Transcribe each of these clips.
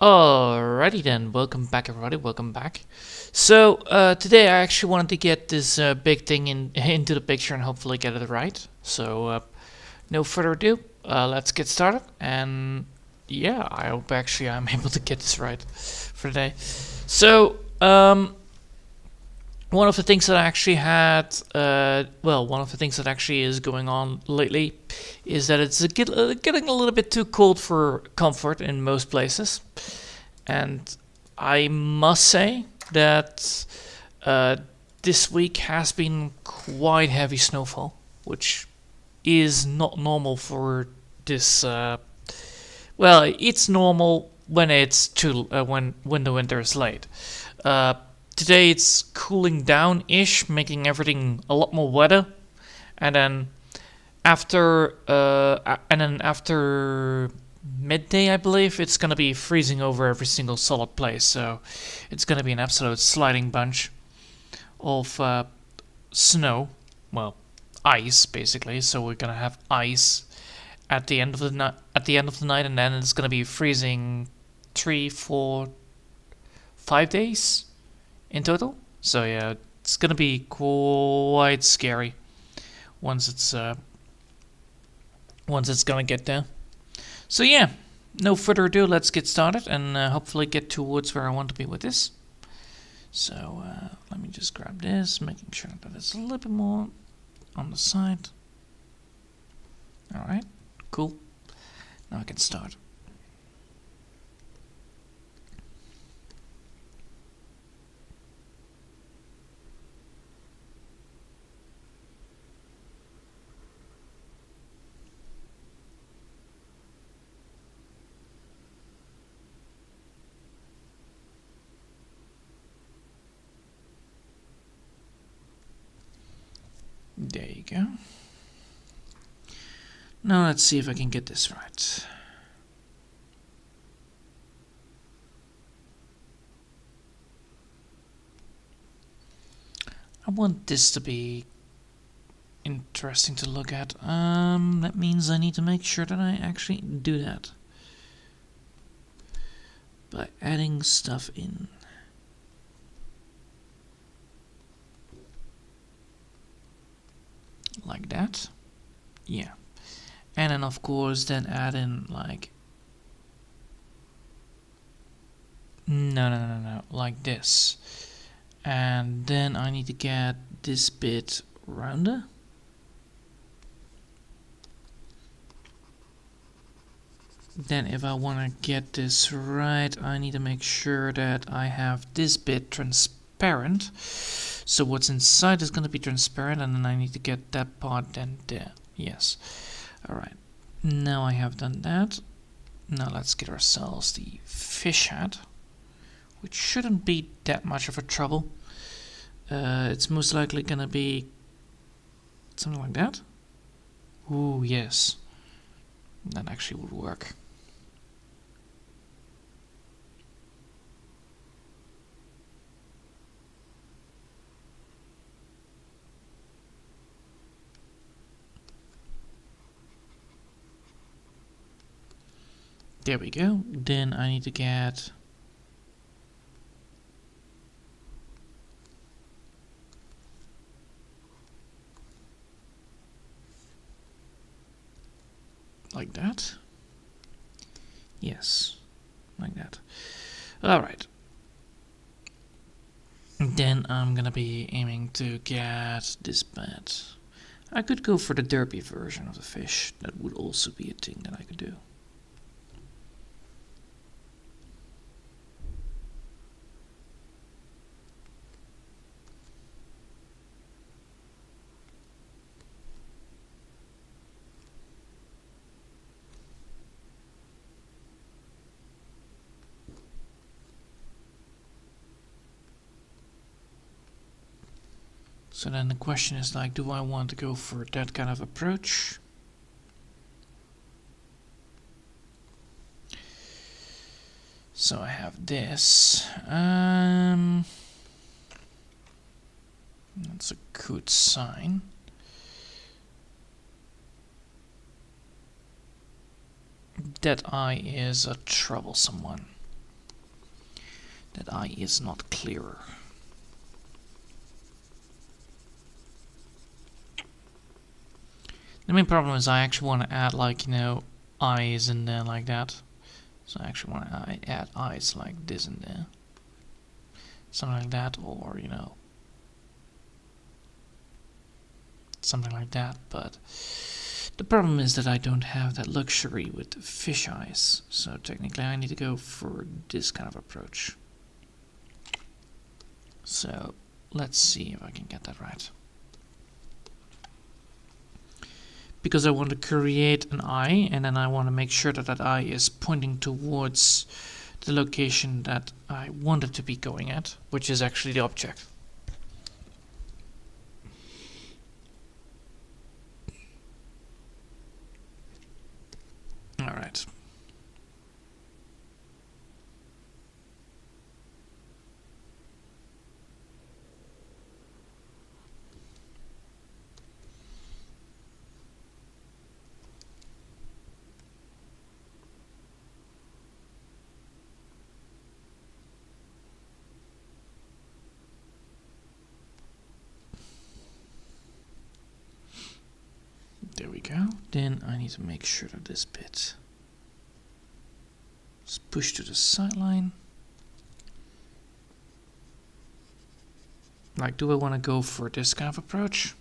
Alrighty then, welcome back everybody, welcome back. So, today I actually wanted to get this big thing into the picture and hopefully get it right. So, no further ado, let's get started. And yeah, I hope actually I'm able to get this right for today. So, one of the things that I actually had, one of the things that actually is going on lately is that it's getting a little bit too cold for comfort in most places. And I must say that this week has been quite heavy snowfall, which is not normal for this. It's normal when it's too when the winter is late. Today it's cooling down-ish, making everything a lot more wetter, and then after midday, I believe, it's gonna be freezing over every single solid place. So it's gonna be an absolute sliding bunch of snow, well, ice basically. So we're gonna have ice at the end of the night. At the end of the night, and then it's gonna be freezing 3, 4, 5 days in total. So yeah, it's gonna be quite scary once it's gonna get there. So yeah, no further ado, let's get started and hopefully get towards where I want to be with this. So let me just grab this, making sure that it's a little bit more on the side. Alright, cool. Now I can start. There you go. Now let's see if I can get this right. I want this to be interesting to look at. That means I need to make sure that I actually do that by adding stuff in. Like that. Yeah. And then of course then add in like no, like this. And then I need to get this bit rounder. Then if I want to get this right, I need to make sure that I have this bit transparent. So what's inside is going to be transparent, and then I need to get that part then there. Yes. Alright. Now I have done that. Now let's get ourselves the fish hat, which shouldn't be that much of a trouble. It's most likely going to be something like that. Ooh, yes. That actually would work. There we go. Then I need to get like that. Yes, like that. Alright. Then I'm gonna be aiming to get this bit. I could go for the derpy version of the fish. That would also be a thing that I could do. So then the question is like, do I want to go for that kind of approach? So I have this. That's a good sign. That eye is a troublesome one. that eye is not clearer. The main problem is I actually want to add, like, you know, eyes in there like that. So I actually want to add eyes like this in there. Something like that, or, you know, something like that. But the problem is that I don't have that luxury with fish eyes. So technically I need to go for this kind of approach. So let's see if I can get that right. Because I want to create an eye, and then I want to make sure that that eye is pointing towards the location that I want it to be going at, which is actually the object. Alright. There we go. Then I need to make sure that this bit is pushed to the sideline. Like, do I want to go for this kind of approach?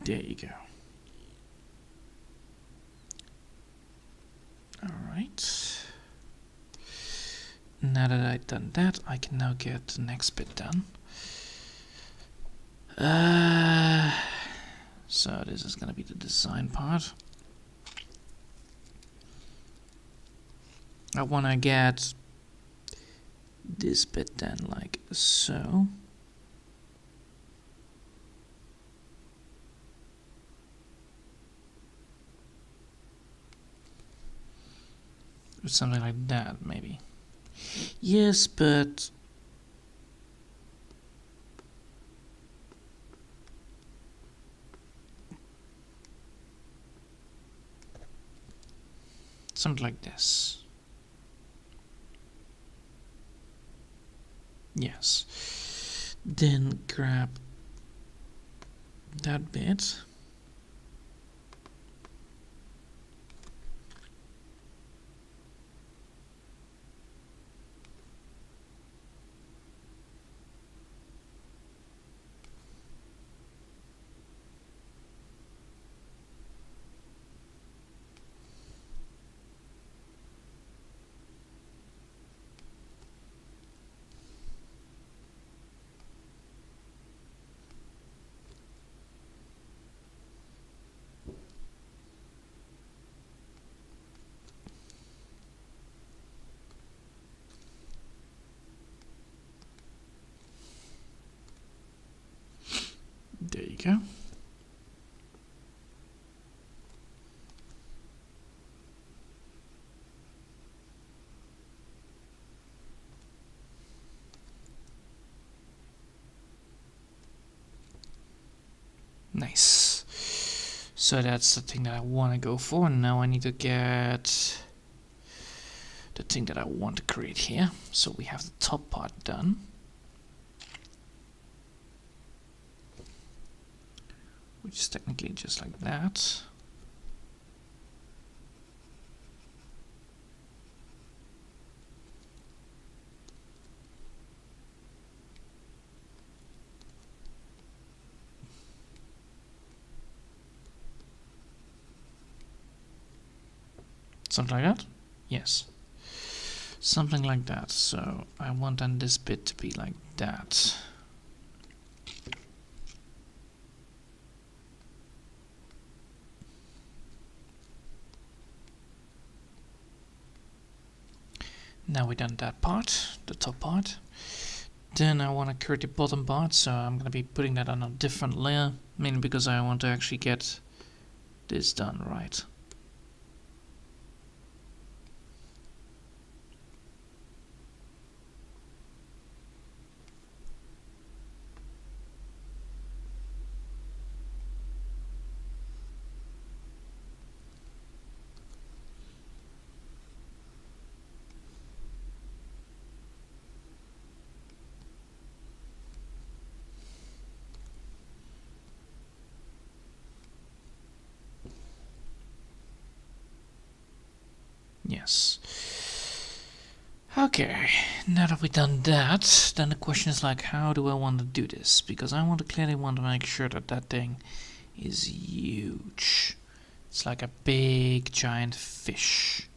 There you go. Alright. Now that I've done that, I can now get the next bit done. So this is going to be the design part. I want to get this bit done like so. Or something like that, maybe. Yes, but something like this. Yes. Then grab that bit. There you go. Nice. So that's the thing that I want to go for. Now I need to get the thing that I want to create here. So we have the top part done. Which is technically just like that. Something like that? Yes. Something like that. So I want then this bit to be like that. Now we've done that part, the top part. Then I want to create the bottom part, so I'm going to be putting that on a different layer, mainly because I want to actually get this done right. Yes. Okay, now that we've done that, then the question is like, how do I want to do this? Because I clearly want to make sure that that thing is huge. It's like a big giant fish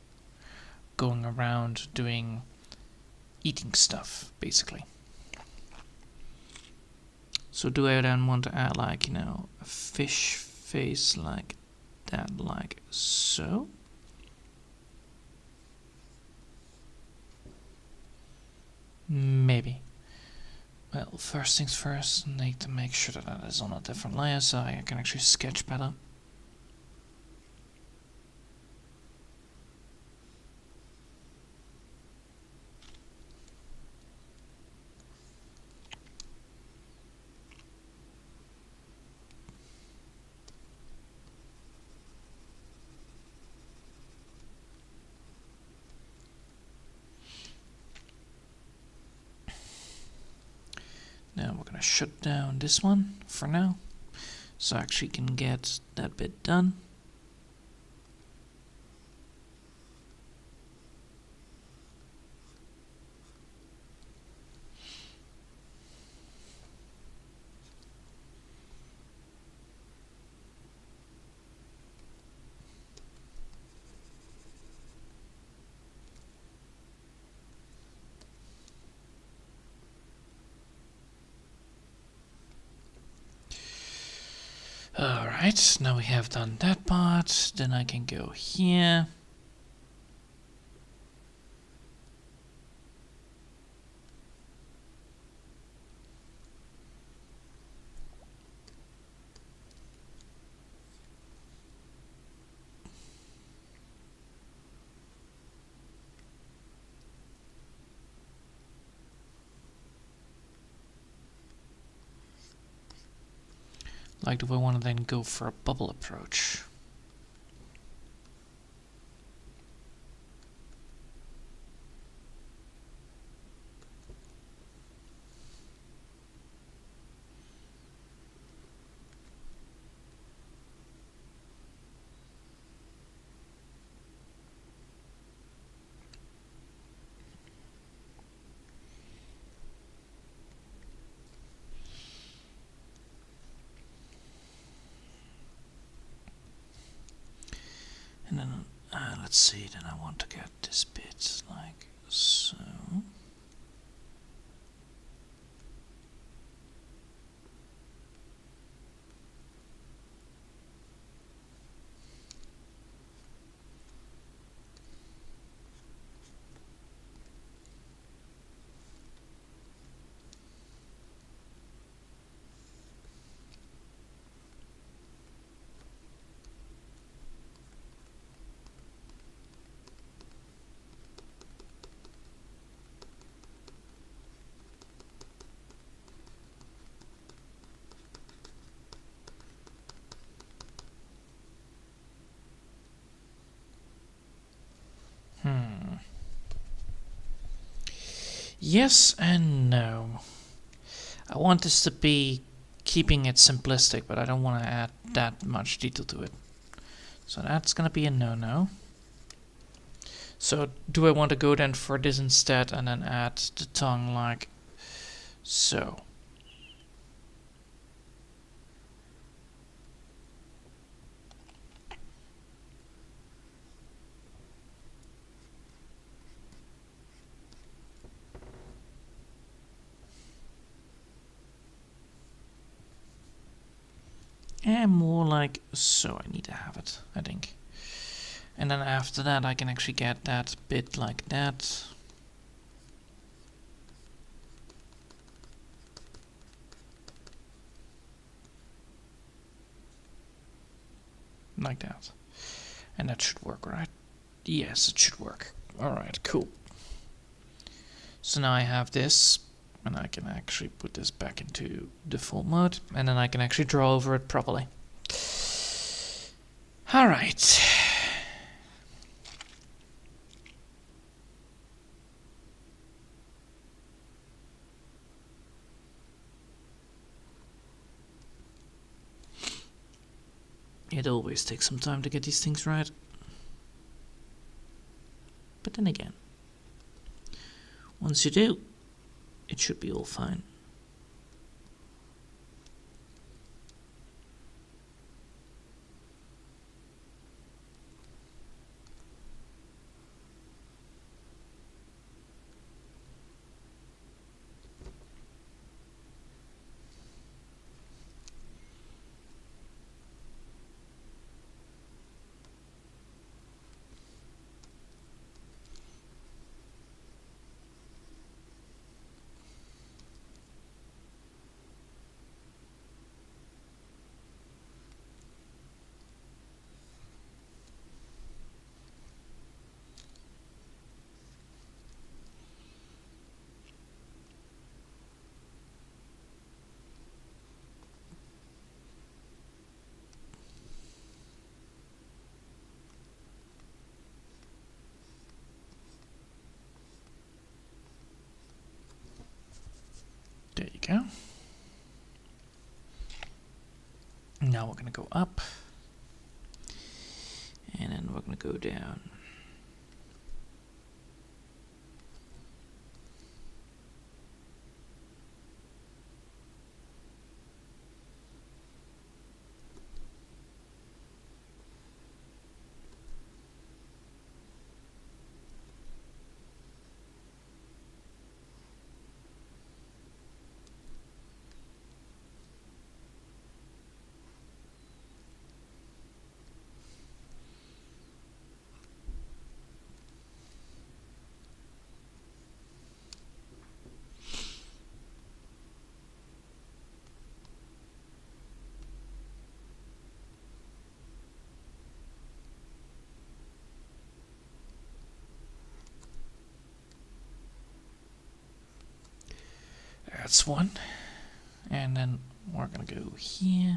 going around eating stuff, basically. So do I then want to add like, a fish face like that, like so? Maybe. Well, first things first, need to make sure that that is on a different layer so I can actually sketch better. Now we're gonna shut down this one for now, so I actually can get that bit done. Alright, now we have done that part, then I can go here. Like, do I want to then go for a bubble approach? And then, let's see, then I want to get this bit like so. Yes and no. I want this to be keeping it simplistic, but I don't want to add that much detail to it. So that's gonna be a no-no. So do I want to go then for this instead and then add the tongue like so? And more like so I need to have it, I think. And then after that I can actually get that bit like that. Like that. And that should work, right? Yes, it should work. Alright, cool. So now I have this, and I can actually put this back into default mode, and then I can actually draw over it properly. Alright. It always takes some time to get these things right. But then again, once you do, it should be all fine. There you go. Now we're going to go up, and then we're going to go down. That's one. And then we're going to go here.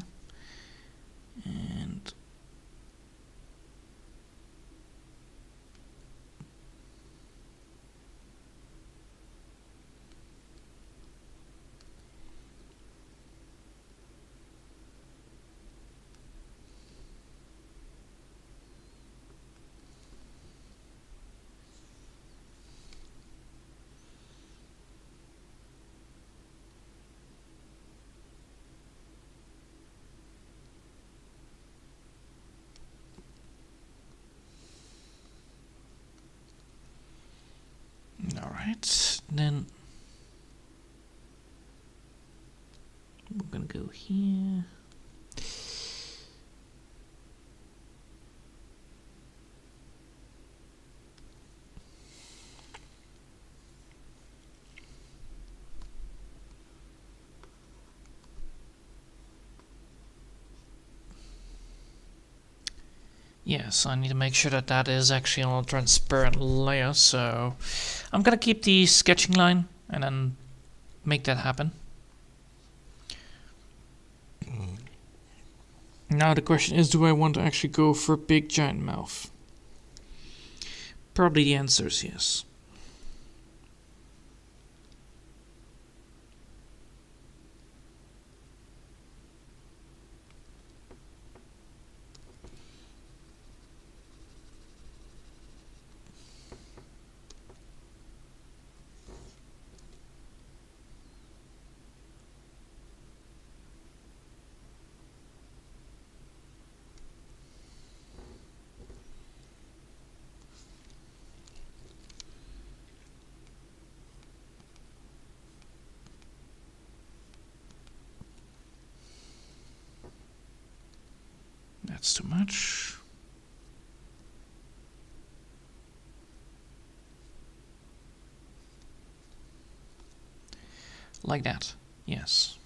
And alright, then we're going to go here. Yes, I need to make sure that that is actually on a transparent layer, so I'm gonna keep the sketching line and then make that happen. Now the question is, do I want to actually go for a big giant mouth? Probably the answer is yes. That's too much. Like that, yes.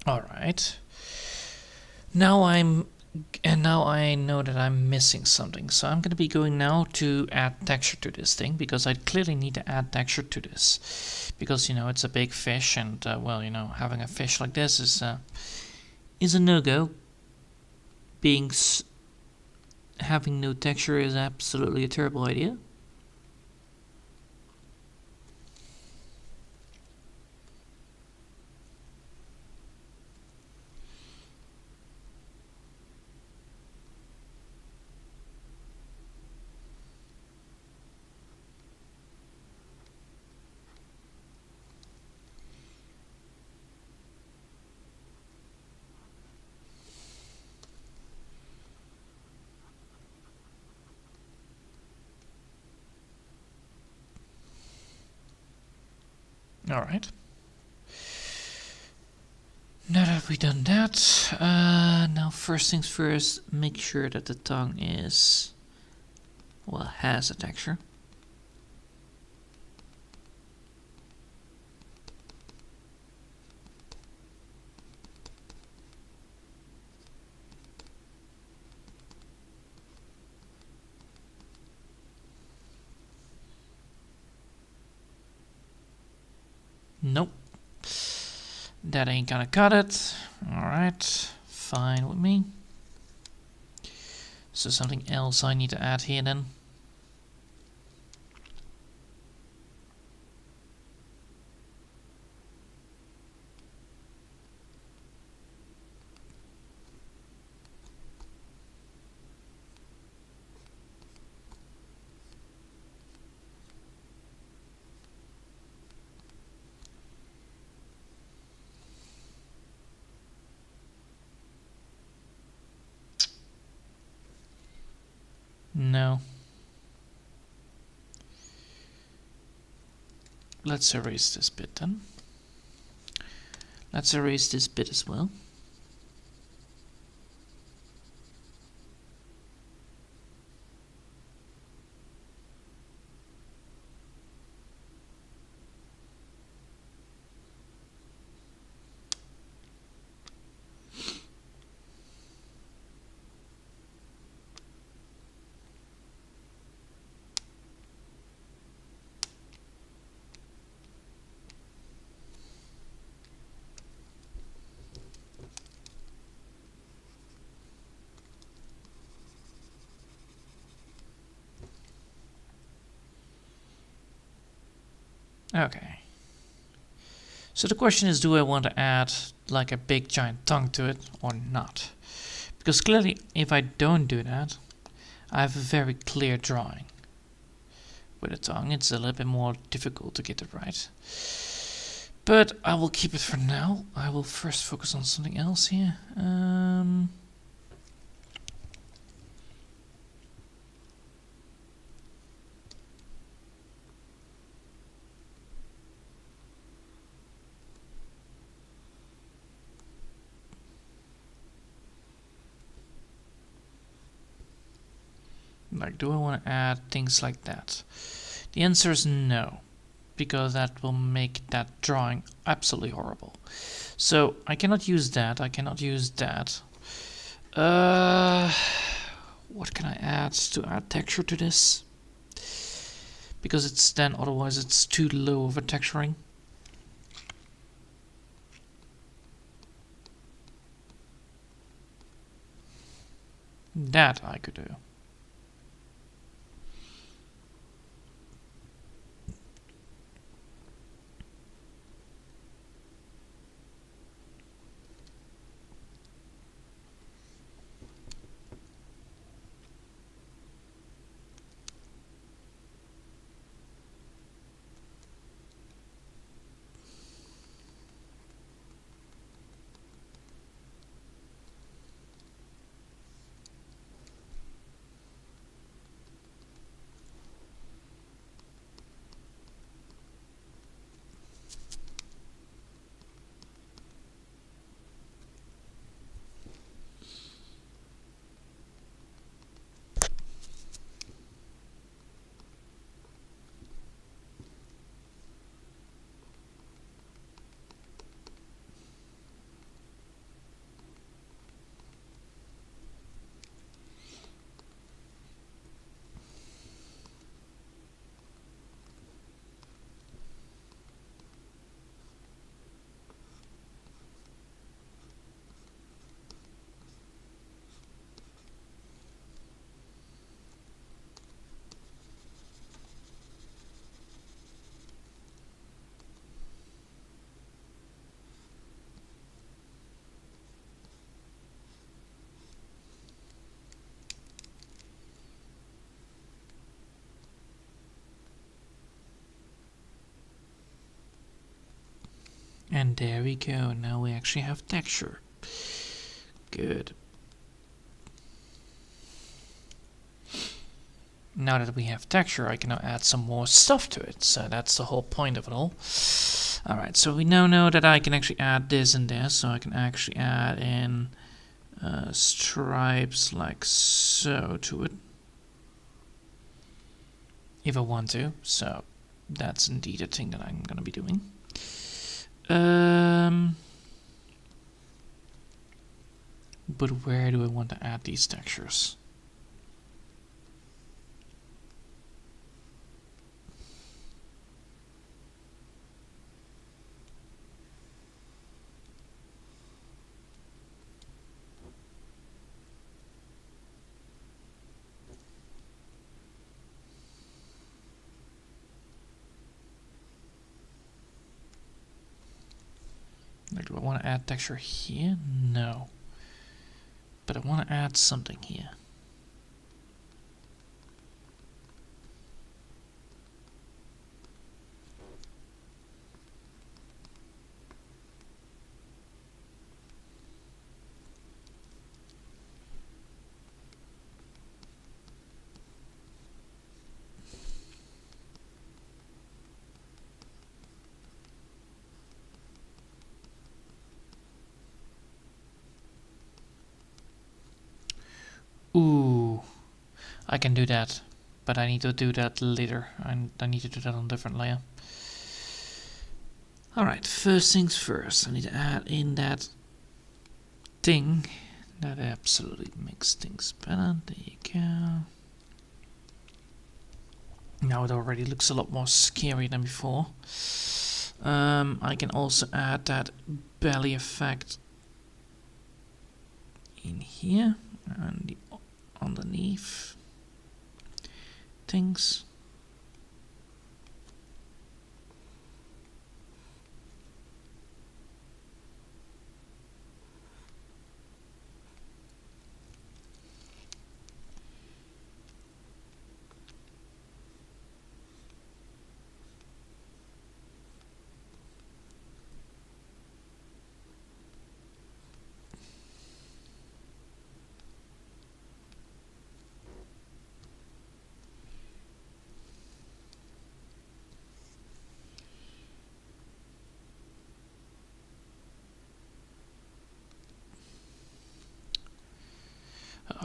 All right. Now now I know that I'm missing something. So I'm going to be going now to add texture to this thing, because I clearly need to add texture to this. Because, it's a big fish, and, well, having a fish like this is a no-go. Having no texture is absolutely a terrible idea. Alright. Now that we've done that, now first things first, make sure that the tongue has a texture. Nope. That ain't gonna cut it. Alright, fine with me. So something else I need to add here then. No. Let's erase this bit then. Let's erase this bit as well. Okay. So the question is, do I want to add like a big giant tongue to it or not? Because clearly, if I don't do that, I have a very clear drawing. With a tongue, it's a little bit more difficult to get it right. But I will keep it for now. I will first focus on something else here. Like, do I want to add things like that? The answer is no, because that will make that drawing absolutely horrible. So I cannot use that. I cannot use that. What can I add to add texture to this? Because it's then otherwise it's too low of a texturing. That I could do. And there we go. Now we actually have texture. Good. Now that we have texture, I can now add some more stuff to it. So that's the whole point of it all. Alright, so we now know that I can actually add this in there. So I can actually add in stripes like so to it, if I want to. So that's indeed a thing that I'm going to be doing. But where do I want to add these textures? Like, do I want to add texture here? No. But I want to add something here. Ooh, I can do that, but I need to do that later. I need to do that on a different layer. Alright, first things first, I need to add in that thing that absolutely makes things better. There you go. Now it already looks a lot more scary than before. I can also add that belly effect in here and the underneath things.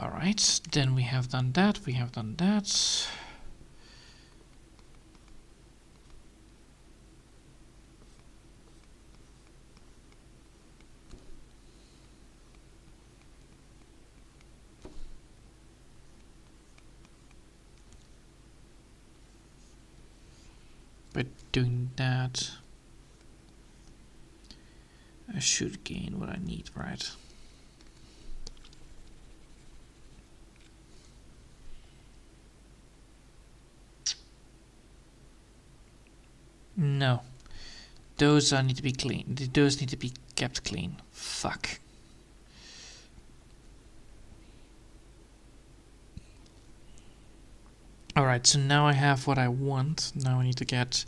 Alright, then we have done that, we have done that. By doing that, I should gain what I need, right? No. Those need to be clean. Those need to be kept clean. Fuck. Alright, so now I have what I want. Now I need to get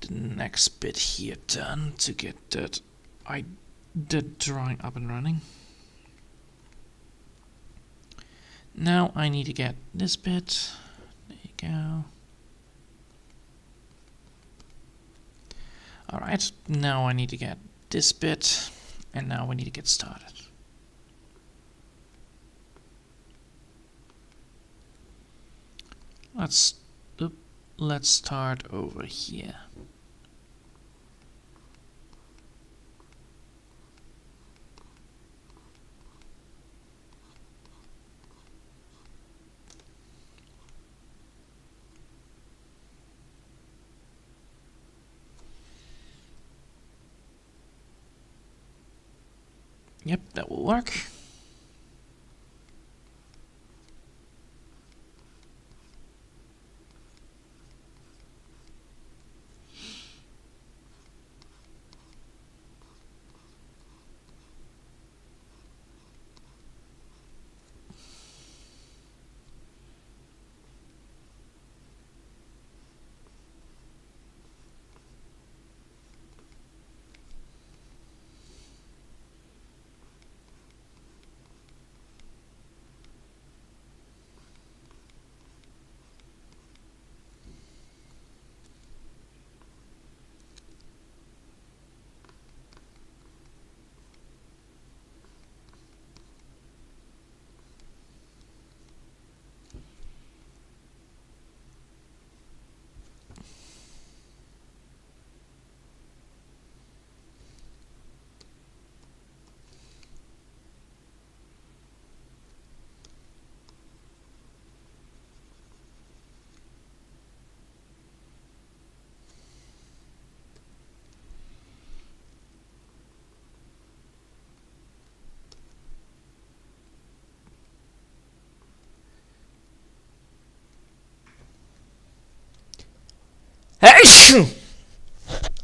the next bit here done to get that the drawing up and running. Now I need to get this bit. There you go. Alright, now I need to get this bit, and now we need to get started. Let's start over here. Yep, that will work.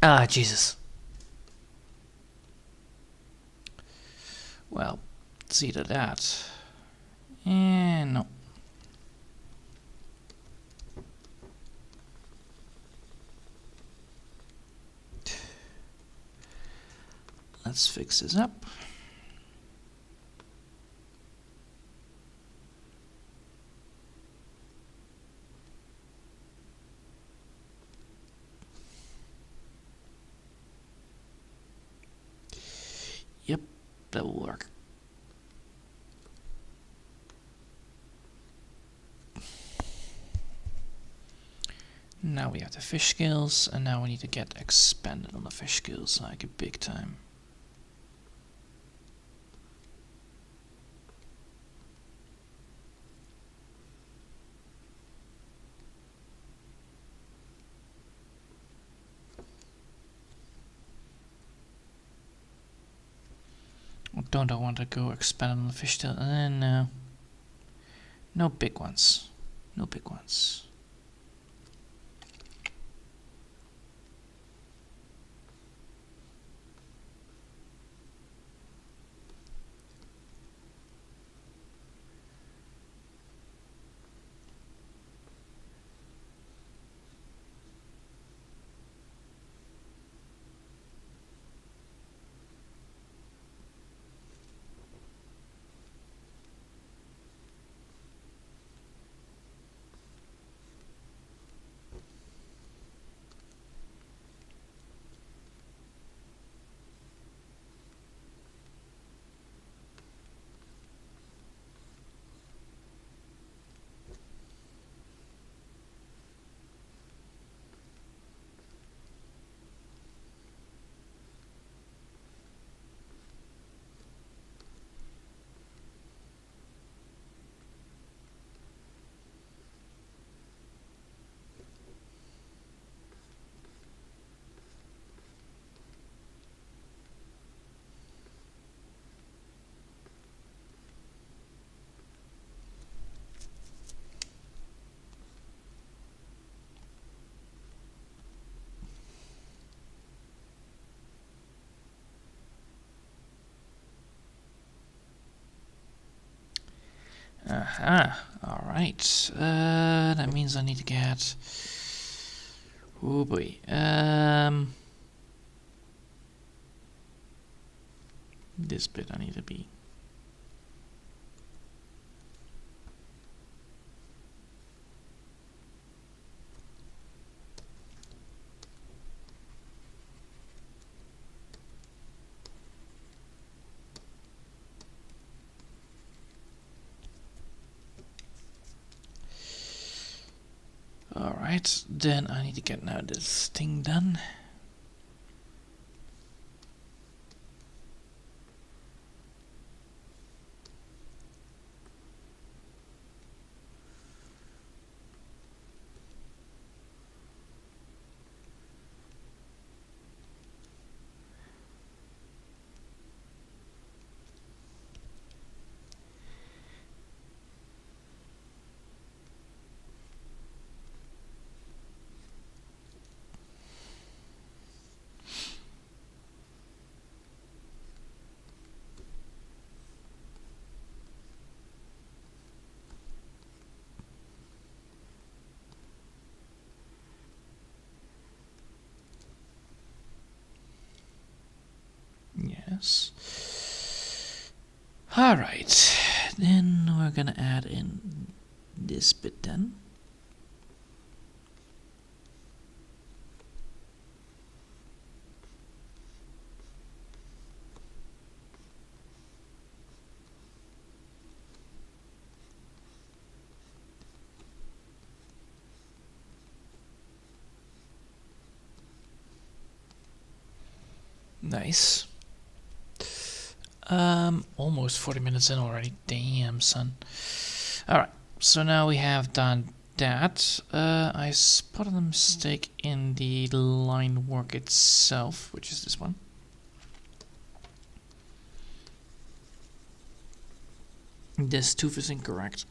Ah, Jesus. Well, it's either that. And no. Let's fix this up. Yep, that will work. Now we have the fish scales, and now we need to get expanded on the fish scales like a big time. Don't I want to go expand on the fish tail? No. No big ones. No big ones. Aha, alright. That means I need to get... Oh boy. This bit I need to be... Alright, then I need to get now this thing done. Yes. Alright, then we're gonna add in this bit then. Nice. Almost 40 minutes in already. Damn, son. Alright, so now we have done that. I spotted a mistake in the line work itself, which is this one. This tooth is incorrect.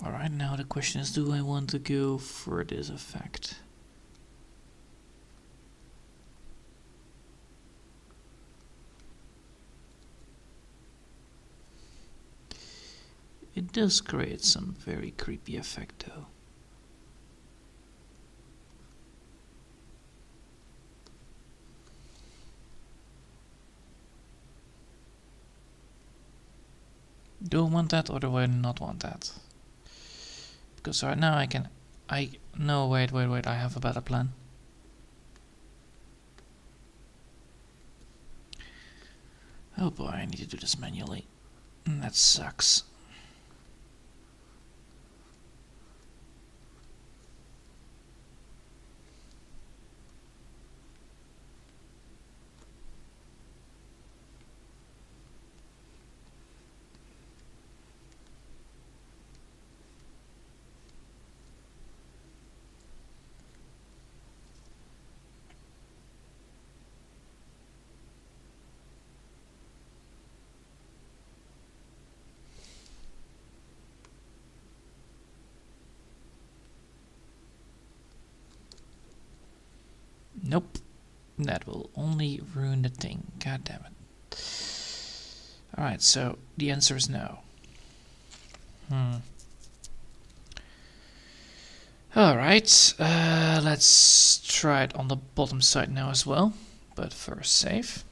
Alright, now the question is, do I want to go for this effect? It does create some very creepy effect though. Do I want that or do I not want that? Because right now no, wait, I have a better plan. Oh boy, I need to do this manually. That sucks. Nope. That will only ruin the thing. God damn it. Alright, so the answer is no. Alright, let's try it on the bottom side now as well. But first save.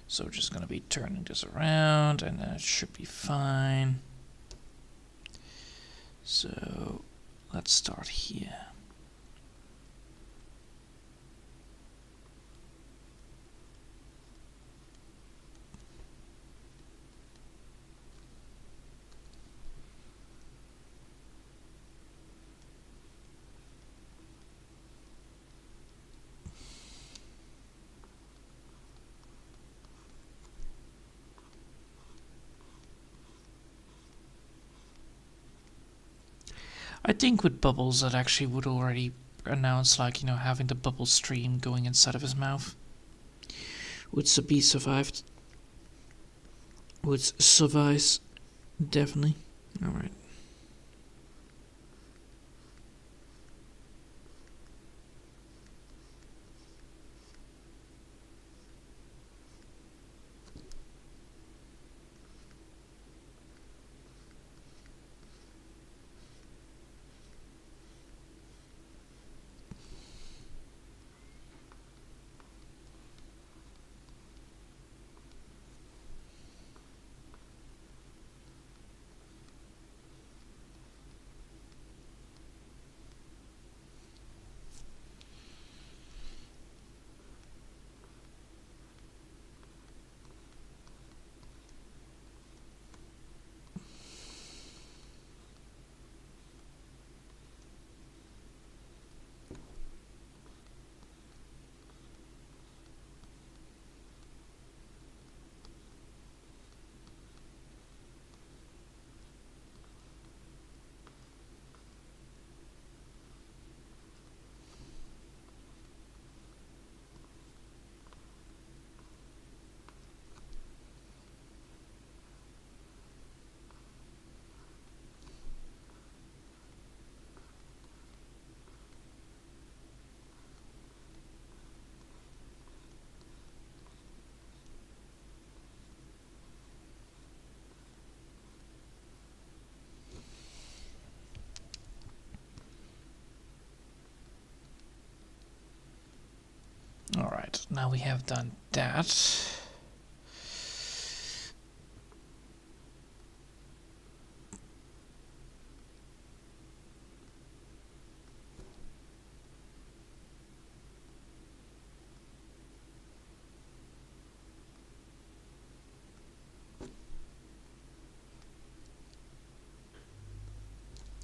So we're just gonna be turning this around and then it should be fine. So let's start here. I think with Bubbles that actually would already announce, like, you know, having the bubble stream going inside of his mouth. Would be survived. Would suffice, definitely. Alright. Alright, now we have done that.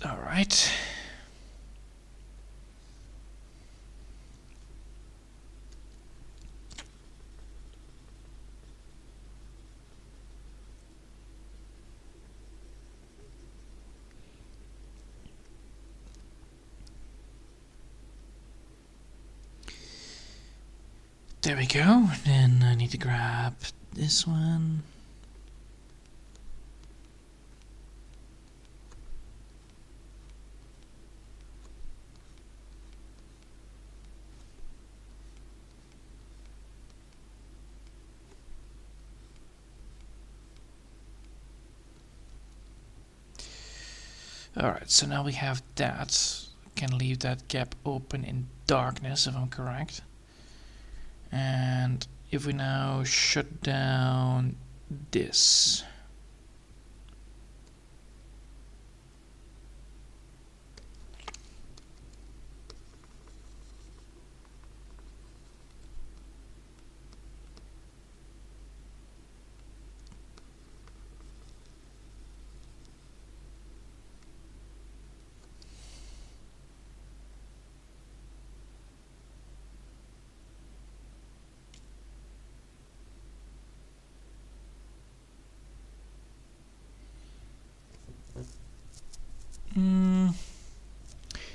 Alright. There we go. Then I need to grab this one. Alright, so now we have that. Can leave that gap open in darkness if I'm correct. And if we now shut down this.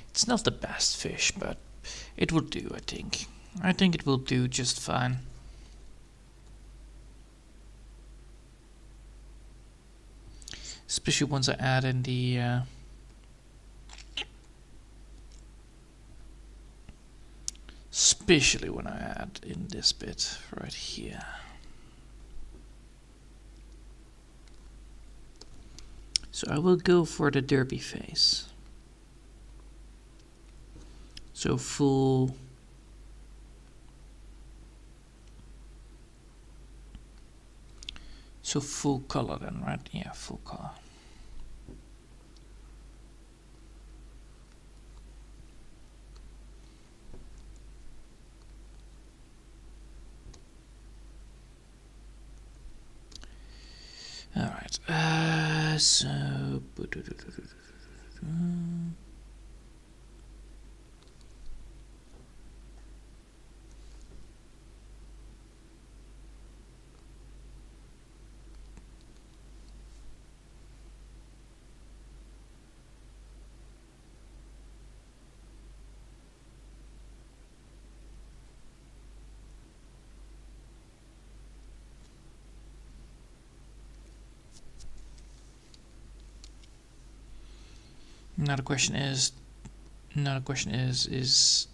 It's not the best fish, but it will do, I think. I think it will do just fine. Especially once I add in the especially when I add in this bit right here. So I will go for the derby face. So full color then, right? Yeah, full color. All right. So. Now the question is, is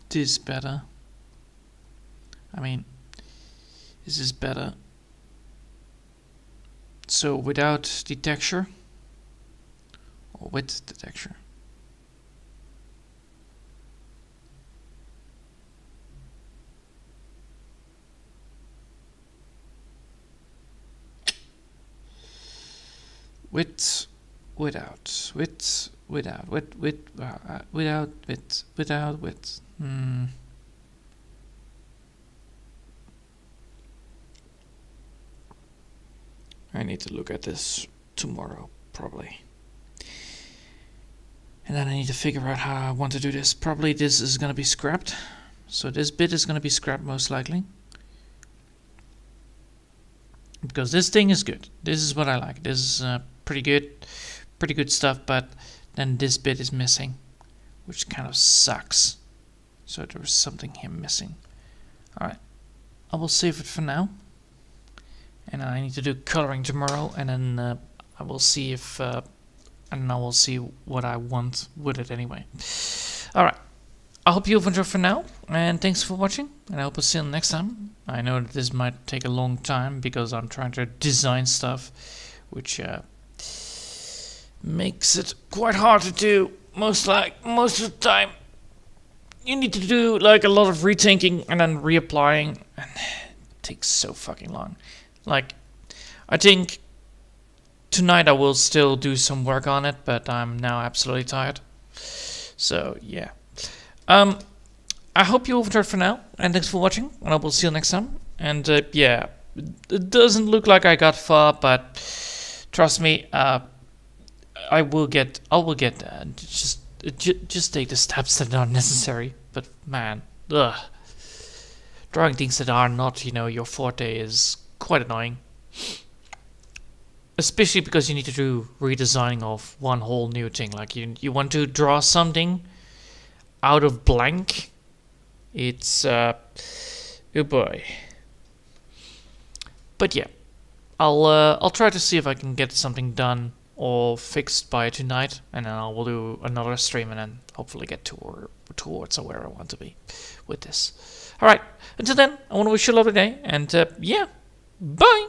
this better? I mean, is this better? So without the texture, or with the texture? Without. I need to look at this tomorrow, probably. And then I need to figure out how I want to do this. Probably this is going to be scrapped. So this bit is going to be scrapped most likely. Because this thing is good. This is what I like. This is pretty good stuff, but then this bit is missing, which kind of sucks. So there was something here missing. Alright, I will save it for now. And I need to do coloring tomorrow, and then I will see if and I will see what I want with it anyway. Alright, I hope you've enjoyed for now, and thanks for watching, and I hope I'll see you next time. I know that this might take a long time because I'm trying to design stuff, which makes it quite hard to do. Most of the time, you need to do like a lot of rethinking and then reapplying, and it takes so fucking long. Like, I think tonight I will still do some work on it, but I'm now absolutely tired. So yeah. I hope you enjoyed for now, and thanks for watching, and I will see you next time. And yeah, it doesn't look like I got far, but trust me, I will get there. Just take the steps that are necessary. But man, drawing things that are not, your forte is quite annoying. Especially because you need to do redesigning of one whole new thing. Like you want to draw something out of blank. It's oh boy. But yeah, I'll try to see if I can get something done or fixed by tonight, and then I will do another stream and then hopefully get towards where I want to be with this. Alright, until then, I want to wish you a lovely day, and yeah, bye!